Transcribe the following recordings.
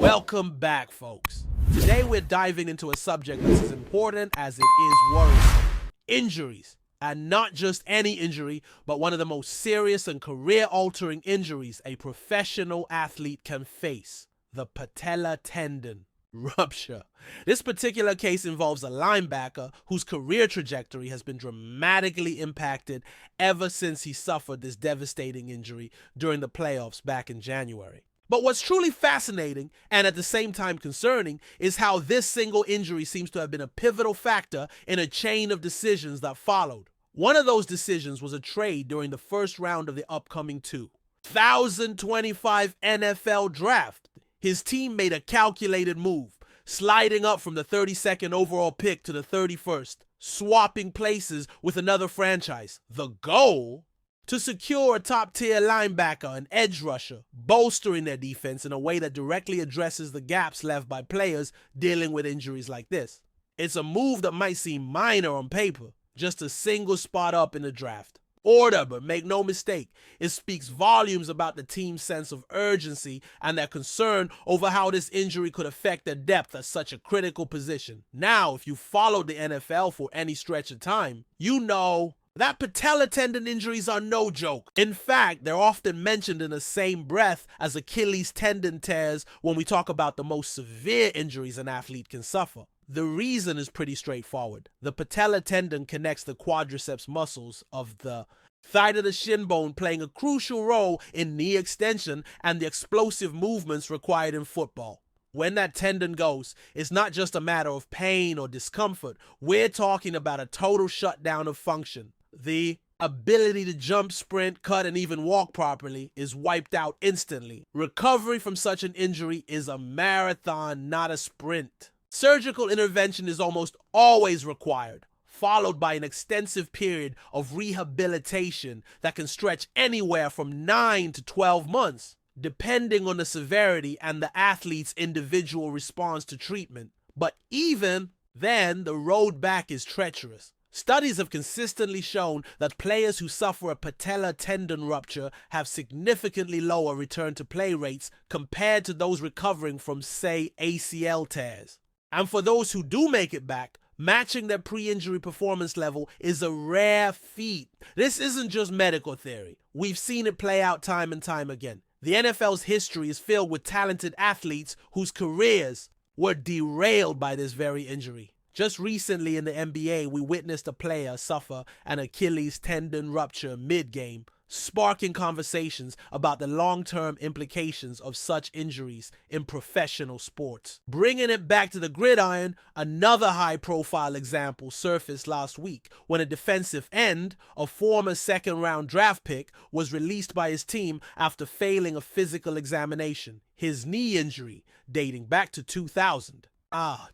Welcome back, folks. Today we're diving into a subject that's as important as it is worrisome. Injuries. And not just any injury, but one of the most serious and career-altering injuries a professional athlete can face. The patella tendon rupture. This particular case involves a linebacker whose career trajectory has been dramatically impacted ever since he suffered this devastating injury during the playoffs back in January. But what's truly fascinating, and at the same time concerning, is how this single injury seems to have been a pivotal factor in a chain of decisions that followed. One of those decisions was a trade during the first round of the upcoming 2025 NFL Draft. His team made a calculated move, sliding up from the 32nd overall pick to the 31st, swapping places with another franchise. The goal? To secure a top-tier linebacker and edge rusher, bolstering their defense in a way that directly addresses the gaps left by players dealing with injuries like this. It's a move that might seem minor on paper, just a single spot up in the draft. Order, but make no mistake, it speaks volumes about the team's sense of urgency and their concern over how this injury could affect their depth at such a critical position. Now, if you followed the NFL for any stretch of time, you know that patella tendon injuries are no joke. In fact, they're often mentioned in the same breath as Achilles tendon tears when we talk about the most severe injuries an athlete can suffer. The reason is pretty straightforward. The patella tendon connects the quadriceps muscles of the thigh to the shin bone, playing a crucial role in knee extension and the explosive movements required in football. When that tendon goes, it's not just a matter of pain or discomfort. We're talking about a total shutdown of function. The ability to jump, sprint, cut, and even walk properly is wiped out instantly. Recovery from such an injury is a marathon, not a sprint. Surgical intervention is almost always required, followed by an extensive period of rehabilitation that can stretch anywhere from 9 to 12 months, depending on the severity and the athlete's individual response to treatment. But even then, the road back is treacherous. Studies have consistently shown that players who suffer a patella tendon rupture have significantly lower return to play rates compared to those recovering from, say, ACL tears. And for those who do make it back, matching their pre-injury performance level is a rare feat. This isn't just medical theory. We've seen it play out time and time again. The NFL's history is filled with talented athletes whose careers were derailed by this very injury. Just recently in the NBA, we witnessed a player suffer an Achilles tendon rupture mid-game, sparking conversations about the long-term implications of such injuries in professional sports. Bringing it back to the gridiron, another high-profile example surfaced last week when a defensive end, a former second-round draft pick, was released by his team after failing a physical examination. His knee injury, dating back to 2000.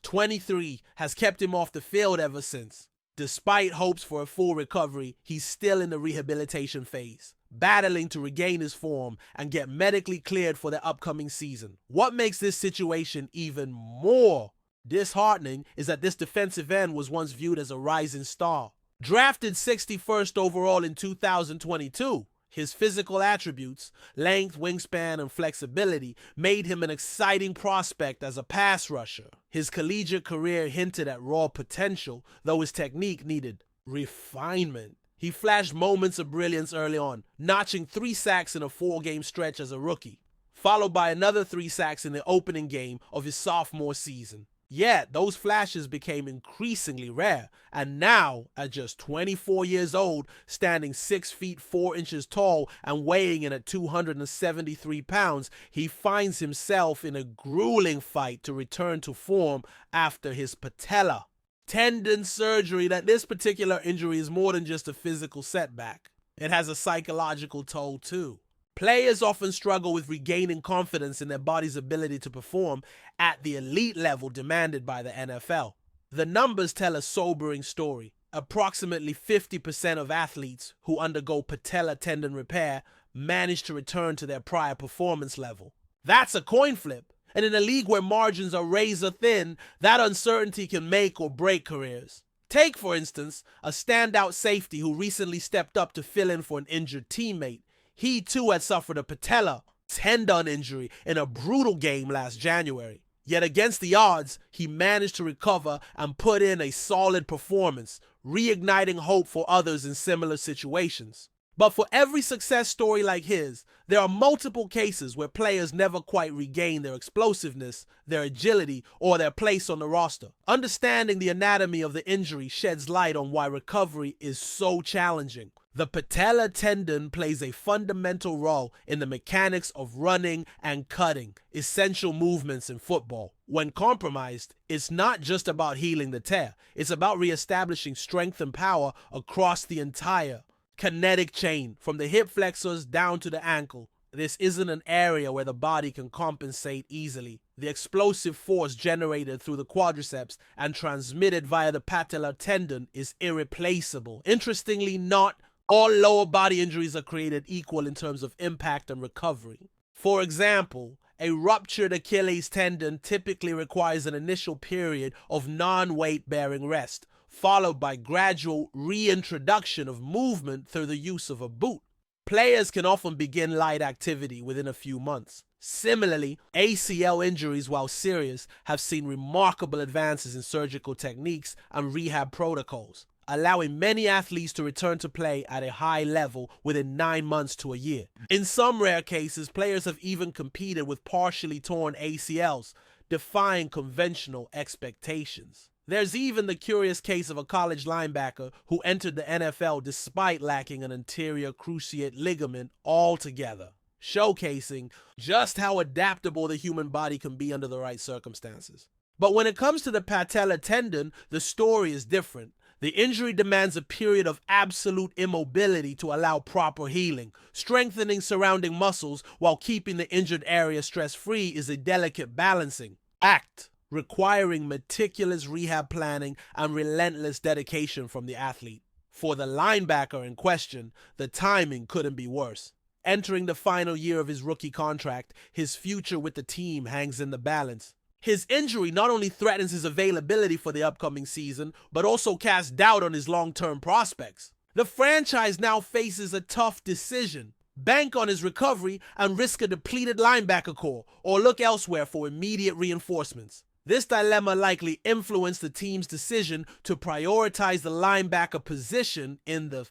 23, has kept him off the field ever since. Despite hopes for a full recovery, he's still in the rehabilitation phase, battling to regain his form and get medically cleared for the upcoming season. What makes this situation even more disheartening is that this defensive end was once viewed as a rising star. Drafted 61st overall in 2022, his physical attributes, length, wingspan, and flexibility, made him an exciting prospect as a pass rusher. His collegiate career hinted at raw potential, though his technique needed refinement. He flashed moments of brilliance early on, notching 3 sacks in a 4-game stretch as a rookie, followed by another 3 sacks in the opening game of his sophomore season. Yet, those flashes became increasingly rare, and now, at just 24 years old, standing 6 feet 4 inches tall and weighing in at 273 pounds, he finds himself in a grueling fight to return to form after his patella tendon surgery. That this particular injury is more than just a physical setback. It has a psychological toll too. Players often struggle with regaining confidence in their body's ability to perform at the elite level demanded by the NFL. The numbers tell a sobering story. Approximately 50% of athletes who undergo patella tendon repair manage to return to their prior performance level. That's a coin flip. And in a league where margins are razor thin, that uncertainty can make or break careers. Take, for instance, a standout safety who recently stepped up to fill in for an injured teammate. He too had suffered a patella tendon injury in a brutal game last January. Yet against the odds, he managed to recover and put in a solid performance, reigniting hope for others in similar situations. But for every success story like his, there are multiple cases where players never quite regain their explosiveness, their agility, or their place on the roster. Understanding the anatomy of the injury sheds light on why recovery is so challenging. The patella tendon plays a fundamental role in the mechanics of running and cutting, essential movements in football. When compromised, it's not just about healing the tear, it's about reestablishing strength and power across the entire kinetic chain, from the hip flexors down to the ankle. This isn't an area where the body can compensate easily. The explosive force generated through the quadriceps and transmitted via the patella tendon is irreplaceable. Interestingly, not all lower body injuries are created equal in terms of impact and recovery. For example, a ruptured Achilles tendon typically requires an initial period of non-weight bearing rest, followed by gradual reintroduction of movement through the use of a boot. Players can often begin light activity within a few months. Similarly, ACL injuries, while serious, have seen remarkable advances in surgical techniques and rehab protocols, allowing many athletes to return to play at a high level within 9 months to a year. In some rare cases, players have even competed with partially torn ACLs, defying conventional expectations. There's even the curious case of a college linebacker who entered the NFL despite lacking an anterior cruciate ligament altogether, showcasing just how adaptable the human body can be under the right circumstances. But when it comes to the patella tendon, the story is different. The injury demands a period of absolute immobility to allow proper healing. Strengthening surrounding muscles while keeping the injured area stress-free is a delicate balancing act, requiring meticulous rehab planning and relentless dedication from the athlete. For the linebacker in question, the timing couldn't be worse. Entering the final year of his rookie contract, his future with the team hangs in the balance. His injury not only threatens his availability for the upcoming season, but also casts doubt on his long-term prospects. The franchise now faces a tough decision: bank on his recovery and risk a depleted linebacker core, or look elsewhere for immediate reinforcements. This dilemma likely influenced the team's decision to prioritize the linebacker position in the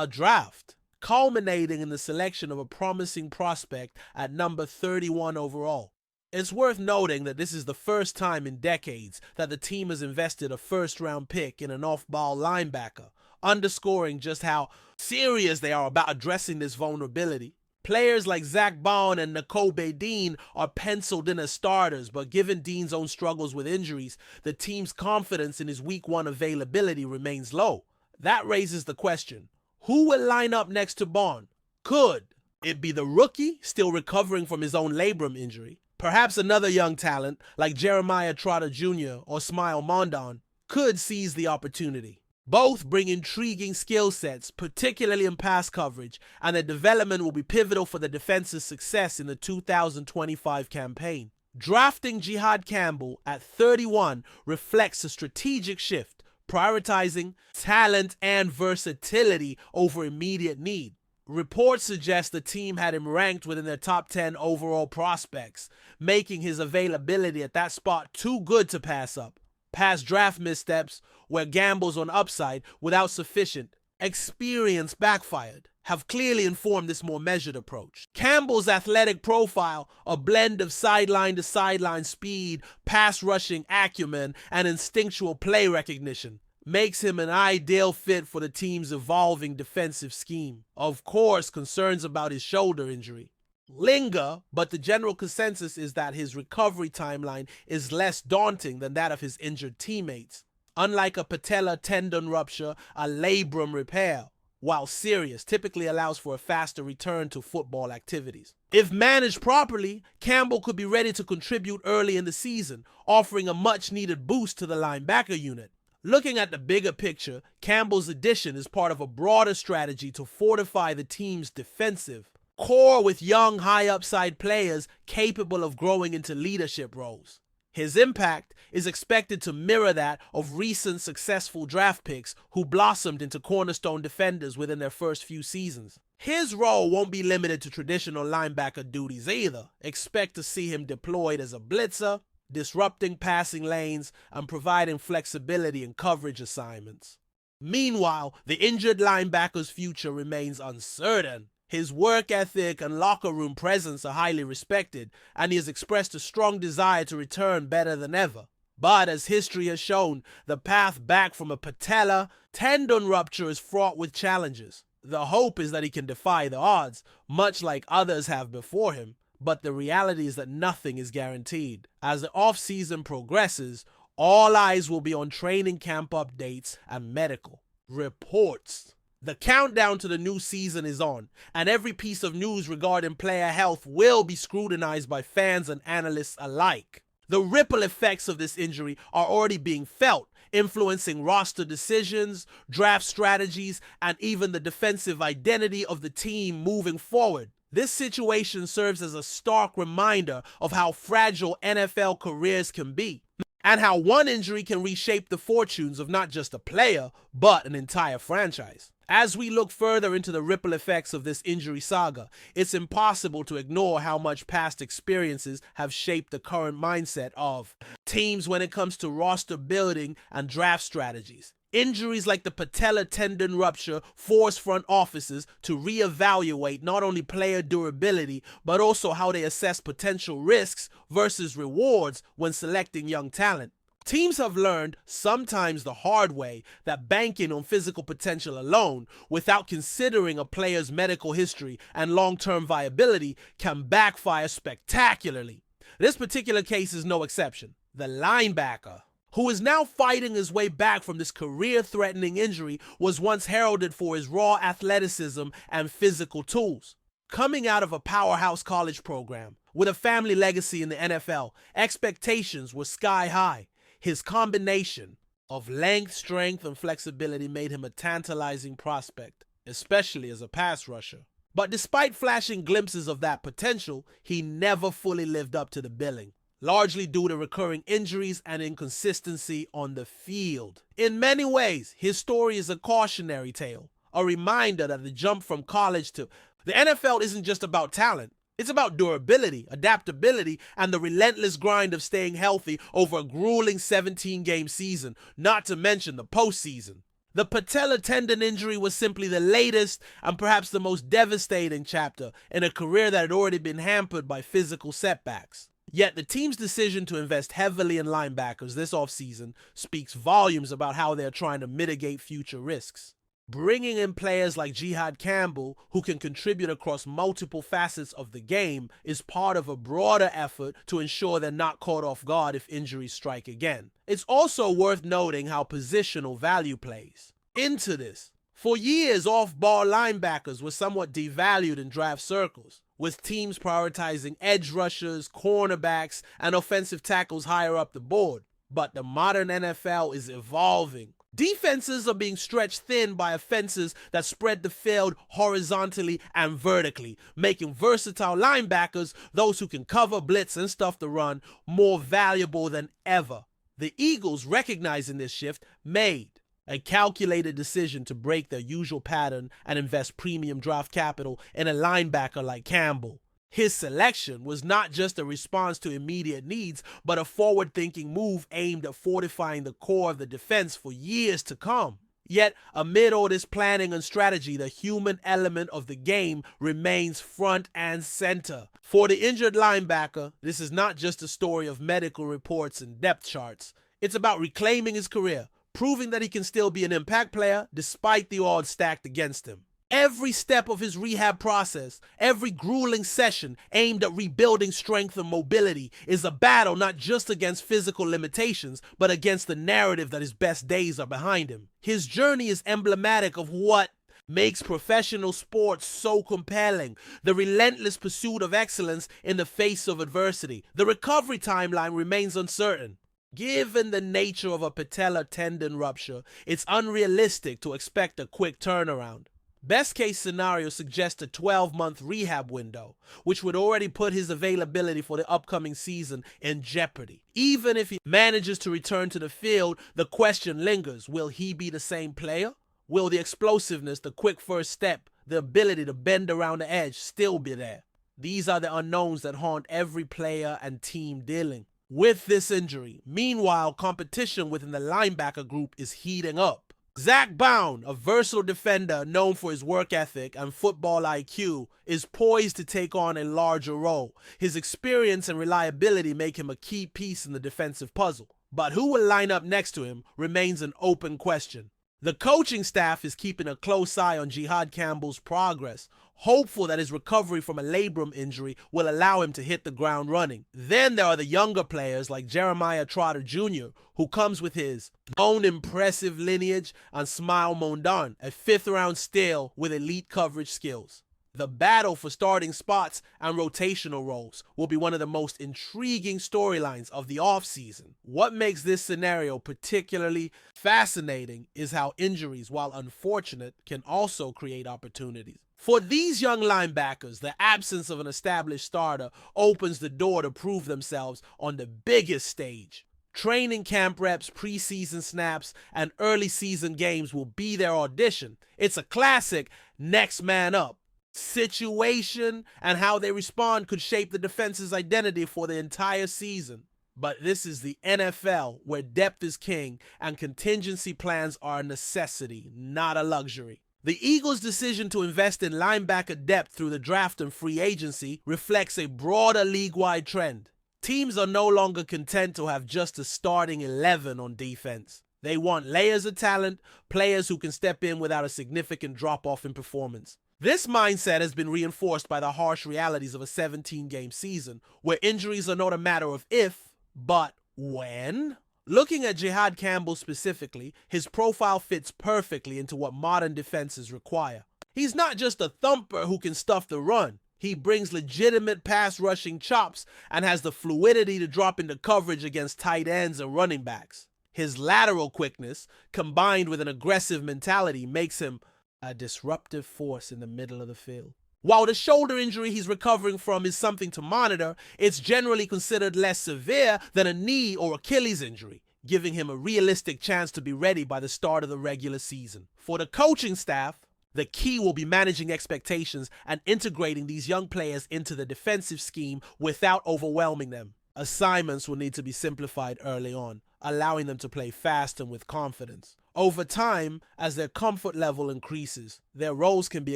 draft, culminating in the selection of a promising prospect at number 31 overall. It's worth noting that this is the first time in decades that the team has invested a first-round pick in an off-ball linebacker, underscoring just how serious they are about addressing this vulnerability. Players like Zach Bond and Nakobe Dean are penciled in as starters, but given Dean's own struggles with injuries, the team's confidence in his week 1 availability remains low. That raises the question: who will line up next to Bond? Could it be the rookie still recovering from his own labrum injury? Perhaps another young talent like Jeremiah Trotter Jr. or Smile Mondon could seize the opportunity. Both bring intriguing skill sets, particularly in pass coverage, and their development will be pivotal for the defense's success in the 2025 campaign. Drafting Jihad Campbell at 31 reflects a strategic shift, prioritizing talent and versatility over immediate need. Reports suggest the team had him ranked within their top 10 overall prospects, making his availability at that spot too good to pass up. Past draft missteps, where gambles on upside without sufficient experience backfired, have clearly informed this more measured approach. Campbell's athletic profile, a blend of sideline-to-sideline speed, pass-rushing acumen, and instinctual play recognition, makes him an ideal fit for the team's evolving defensive scheme. Of course, concerns about his shoulder injury linger, but the general consensus is that his recovery timeline is less daunting than that of his injured teammates. Unlike a patella tendon rupture, a labrum repair, while serious, typically allows for a faster return to football activities. If managed properly, Campbell could be ready to contribute early in the season, offering a much-needed boost to the linebacker unit. Looking at the bigger picture, Campbell's addition is part of a broader strategy to fortify the team's defensive core with young, high-upside players capable of growing into leadership roles. His impact is expected to mirror that of recent successful draft picks who blossomed into cornerstone defenders within their first few seasons. His role won't be limited to traditional linebacker duties either. Expect to see him deployed as a blitzer, disrupting passing lanes and providing flexibility in coverage assignments. Meanwhile, the injured linebacker's future remains uncertain. His work ethic and locker room presence are highly respected, and he has expressed a strong desire to return better than ever. But as history has shown, the path back from a patella tendon rupture is fraught with challenges. The hope is that he can defy the odds, much like others have before him, but the reality is that nothing is guaranteed. As the offseason progresses, all eyes will be on training camp updates and medical reports. The countdown to the new season is on, and every piece of news regarding player health will be scrutinized by fans and analysts alike. The ripple effects of this injury are already being felt, influencing roster decisions, draft strategies, and even the defensive identity of the team moving forward. This situation serves as a stark reminder of how fragile NFL careers can be, and how one injury can reshape the fortunes of not just a player, but an entire franchise. As we look further into the ripple effects of this injury saga, it's impossible to ignore how much past experiences have shaped the current mindset of teams when it comes to roster building and draft strategies. Injuries like the patella tendon rupture force front offices to reevaluate not only player durability, but also how they assess potential risks versus rewards when selecting young talent. Teams have learned, sometimes the hard way, that banking on physical potential alone, without considering a player's medical history and long-term viability, can backfire spectacularly. This particular case is no exception. The linebacker, who is now fighting his way back from this career-threatening injury, was once heralded for his raw athleticism and physical tools. Coming out of a powerhouse college program, with a family legacy in the NFL, expectations were sky high. His combination of length, strength, and flexibility made him a tantalizing prospect, especially as a pass rusher. But despite flashing glimpses of that potential, he never fully lived up to the billing, largely due to recurring injuries and inconsistency on the field. In many ways, his story is a cautionary tale, a reminder that the jump from college to the NFL isn't just about talent. It's about durability, adaptability, and the relentless grind of staying healthy over a grueling 17-game season, not to mention the postseason. The patella tendon injury was simply the latest and perhaps the most devastating chapter in a career that had already been hampered by physical setbacks. Yet the team's decision to invest heavily in linebackers this offseason speaks volumes about how they're trying to mitigate future risks. Bringing in players like Jihad Campbell, who can contribute across multiple facets of the game, is part of a broader effort to ensure they're not caught off guard if injuries strike again. It's also worth noting how positional value plays into this. For years, off-ball linebackers were somewhat devalued in draft circles, with teams prioritizing edge rushers, cornerbacks, and offensive tackles higher up the board. But the modern NFL is evolving. Defenses are being stretched thin by offenses that spread the field horizontally and vertically, making versatile linebackers, those who can cover, blitz, and stuff the run, more valuable than ever. The Eagles, recognizing this shift, made a calculated decision to break their usual pattern and invest premium draft capital in a linebacker like Campbell. His selection was not just a response to immediate needs, but a forward-thinking move aimed at fortifying the core of the defense for years to come. Yet, amid all this planning and strategy, the human element of the game remains front and center. For the injured linebacker, this is not just a story of medical reports and depth charts. It's about reclaiming his career, proving that he can still be an impact player despite the odds stacked against him. Every step of his rehab process, every grueling session aimed at rebuilding strength and mobility is a battle not just against physical limitations, but against the narrative that his best days are behind him. His journey is emblematic of what makes professional sports so compelling: the relentless pursuit of excellence in the face of adversity. The recovery timeline remains uncertain. Given the nature of a patella tendon rupture, it's unrealistic to expect a quick turnaround. Best case scenario suggests a 12-month rehab window, which would already put his availability for the upcoming season in jeopardy. Even if he manages to return to the field, the question lingers: will he be the same player? Will the explosiveness, the quick first step, the ability to bend around the edge still be there. These are the unknowns that haunt every player and team dealing with this injury. Meanwhile, competition within the linebacker group is heating up. Zach Bound, a versatile defender known for his work ethic and football IQ, is poised to take on a larger role. His experience and reliability make him a key piece in the defensive puzzle. But who will line up next to him remains an open question. The coaching staff is keeping a close eye on Jihad Campbell's progress, hopeful that his recovery from a labrum injury will allow him to hit the ground running. Then there are the younger players like Jeremiah Trotter Jr., who comes with his own impressive lineage, and Smile Mondan, a fifth-round steal with elite coverage skills. The battle for starting spots and rotational roles will be one of the most intriguing storylines of the offseason. What makes this scenario particularly fascinating is how injuries, while unfortunate, can also create opportunities. For these young linebackers, the absence of an established starter opens the door to prove themselves on the biggest stage. Training camp reps, preseason snaps, and early season games will be their audition. It's a classic next man up situation, and how they respond could shape the defense's identity for the entire season. But this is the NFL, where depth is king and contingency plans are a necessity, not a luxury. The Eagles' decision to invest in linebacker depth through the draft and free agency reflects a broader league-wide trend. Teams are no longer content to have just a starting 11 on defense. They want layers of talent, players who can step in without a significant drop-off in performance. This mindset has been reinforced by the harsh realities of a 17-game season, where injuries are not a matter of if, but when. Looking at Jihad Campbell specifically, his profile fits perfectly into what modern defenses require. He's not just a thumper who can stuff the run. He brings legitimate pass-rushing chops and has the fluidity to drop into coverage against tight ends and running backs. His lateral quickness, combined with an aggressive mentality, makes him a disruptive force in the middle of the field. While the shoulder injury he's recovering from is something to monitor, it's generally considered less severe than a knee or Achilles injury, giving him a realistic chance to be ready by the start of the regular season. For the coaching staff, the key will be managing expectations and integrating these young players into the defensive scheme without overwhelming them. Assignments will need to be simplified early on, allowing them to play fast and with confidence. Over time, as their comfort level increases, their roles can be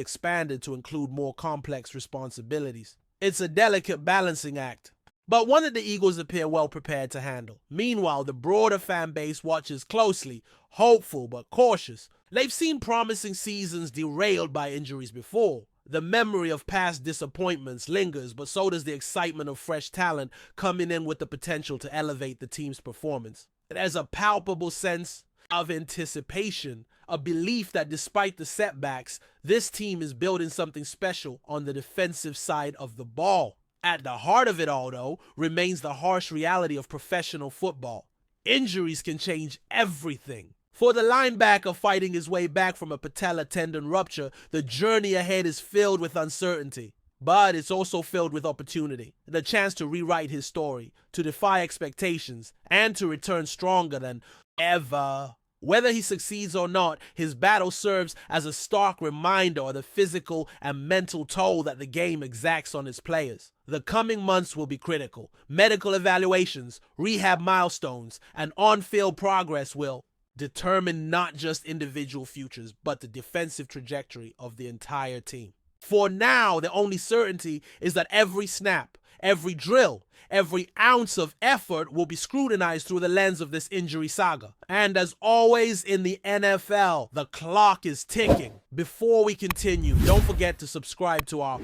expanded to include more complex responsibilities. It's a delicate balancing act, but one that the Eagles appear well prepared to handle. Meanwhile, the broader fan base watches closely, hopeful but cautious. They've seen promising seasons derailed by injuries before. The memory of past disappointments lingers, but so does the excitement of fresh talent coming in with the potential to elevate the team's performance. There's a palpable sense of anticipation, a belief that despite the setbacks, this team is building something special on the defensive side of the ball. At the heart of it all, though, remains the harsh reality of professional football. Injuries can change everything. For the linebacker fighting his way back from a Patella tendon rupture, the journey ahead is filled with uncertainty. But it's also filled with opportunity, the chance to rewrite his story, to defy expectations, and to return stronger than ever. Whether he succeeds or not, his battle serves as a stark reminder of the physical and mental toll that the game exacts on its players. The coming months will be critical. Medical evaluations, rehab milestones, and on-field progress will determine not just individual futures, but the defensive trajectory of the entire team. For now, the only certainty is that every snap, every drill, every ounce of effort will be scrutinized through the lens of this injury saga. And as always in the NFL, the clock is ticking. Before we continue, don't forget to subscribe to our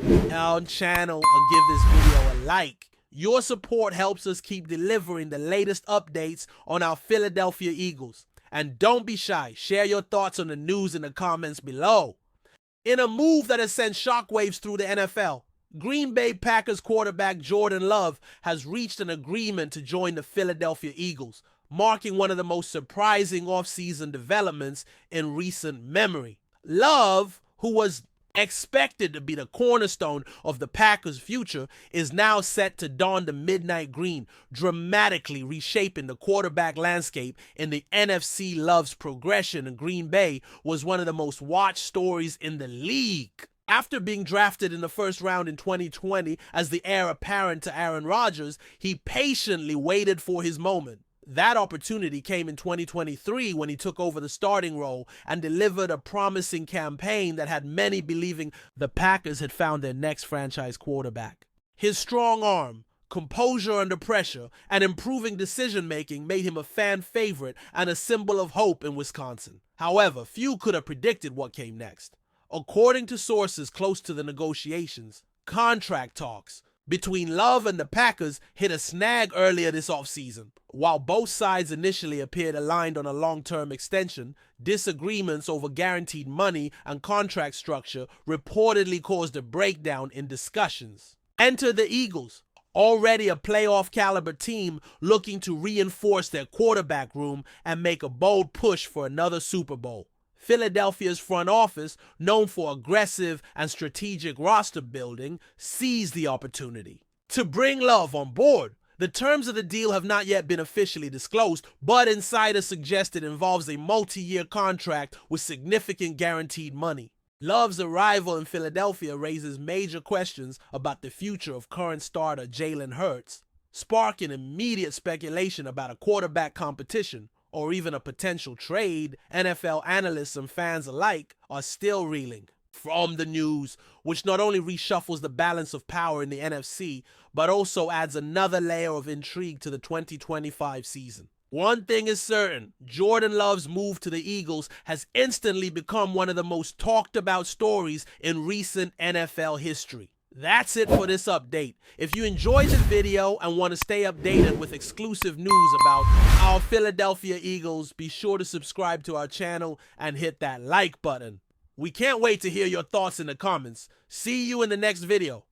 channel and give this video a like. Your support helps us keep delivering the latest updates on our Philadelphia Eagles. And don't be shy, share your thoughts on the news in the comments below. In a move that has sent shockwaves through the NFL, Green Bay Packers quarterback Jordan Love has reached an agreement to join the Philadelphia Eagles, marking one of the most surprising offseason developments in recent memory. Love, who was expected to be the cornerstone of the Packers' future, is now set to don the midnight green, dramatically reshaping the quarterback landscape in the NFC. Love's progression in Green Bay was one of the most watched stories in the league. After being drafted in the first round in 2020 as the heir apparent to Aaron Rodgers, he patiently waited for his moment. That opportunity came in 2023 when he took over the starting role and delivered a promising campaign that had many believing the Packers had found their next franchise quarterback. His strong arm, composure under pressure, and improving decision-making made him a fan favorite and a symbol of hope in Wisconsin. However, few could have predicted what came next. According to sources close to the negotiations, contract talks between Love and the Packers hit a snag earlier this offseason. While both sides initially appeared aligned on a long-term extension, disagreements over guaranteed money and contract structure reportedly caused a breakdown in discussions. Enter the Eagles, already a playoff-caliber team looking to reinforce their quarterback room and make a bold push for another Super Bowl. Philadelphia's front office, known for aggressive and strategic roster building, seized the opportunity to bring Love on board. The terms of the deal have not yet been officially disclosed, but insiders suggest it involves a multi-year contract with significant guaranteed money. Love's arrival in Philadelphia raises major questions about the future of current starter Jalen Hurts, sparking immediate speculation about a quarterback competition or even a potential trade. NFL analysts and fans alike are still reeling from the news, which not only reshuffles the balance of power in the NFC, but also adds another layer of intrigue to the 2025 season. One thing is certain, Jordan Love's move to the Eagles has instantly become one of the most talked about stories in recent NFL history. That's it for this update. If you enjoyed the video and want to stay updated with exclusive news about our Philadelphia Eagles, be sure to subscribe to our channel and hit that like button. We can't wait to hear your thoughts in the comments. See you in the next video.